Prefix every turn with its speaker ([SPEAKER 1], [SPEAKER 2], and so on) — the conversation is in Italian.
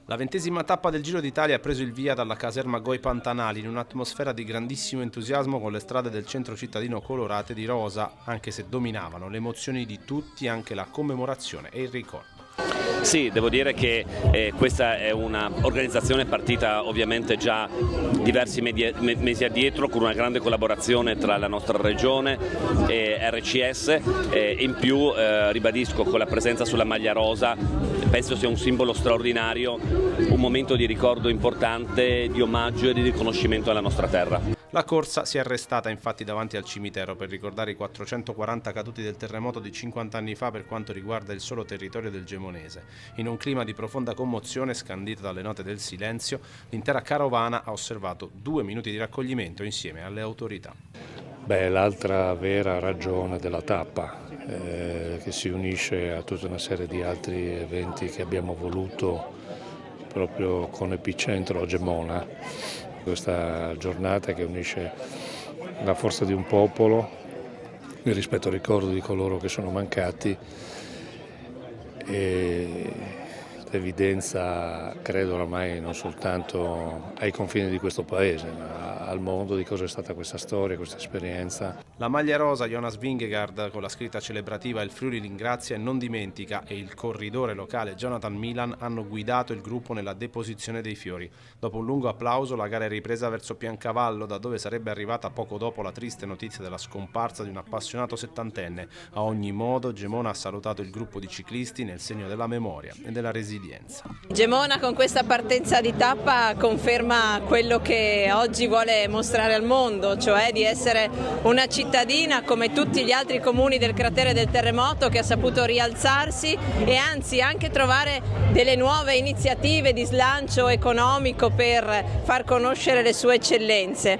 [SPEAKER 1] La 20ª tappa del Giro d'Italia ha preso il via dalla caserma Goi Pantanali in un'atmosfera di grandissimo entusiasmo, con le strade del centro cittadino colorate di rosa, anche se dominavano le emozioni di tutti anche la commemorazione e il ricordo.
[SPEAKER 2] Sì, devo dire che questa è una organizzazione partita ovviamente già diversi mesi addietro, con una grande collaborazione tra la nostra regione e RCS, in più ribadisco, con la presenza sulla maglia rosa, penso sia un simbolo straordinario, un momento di ricordo importante, di omaggio e di riconoscimento alla nostra terra.
[SPEAKER 1] La corsa si è arrestata infatti davanti al cimitero per ricordare i 440 caduti del terremoto di 50 anni fa per quanto riguarda il solo territorio del Gemonese. In un clima di profonda commozione, scandito dalle note del silenzio, l'intera carovana ha osservato 2 minuti di raccoglimento insieme alle autorità.
[SPEAKER 3] L'altra vera ragione della tappa, che si unisce a tutta una serie di altri eventi che abbiamo voluto proprio con epicentro a Gemona. Questa giornata che unisce la forza di un popolo, il rispetto al ricordo di coloro che sono mancati e l'evidenza, credo oramai non soltanto ai confini di questo paese, ma al mondo, di cosa è stata questa storia, questa esperienza.
[SPEAKER 1] La maglia rosa Jonas Vingegaard con la scritta celebrativa "Il Friuli ringrazia e non dimentica" e il corridore locale Jonathan Milan hanno guidato il gruppo nella deposizione dei fiori. Dopo un lungo applauso la gara è ripresa verso Piancavallo, da dove sarebbe arrivata poco dopo la triste notizia della scomparsa di un appassionato settantenne. A ogni modo Gemona ha salutato il gruppo di ciclisti nel segno della memoria e della resilienza.
[SPEAKER 4] Gemona con questa partenza di tappa conferma quello che oggi vuole mostrare al mondo, cioè di essere una cittadina come tutti gli altri comuni del cratere del terremoto, che ha saputo rialzarsi e anzi anche trovare delle nuove iniziative di slancio economico per far conoscere le sue eccellenze.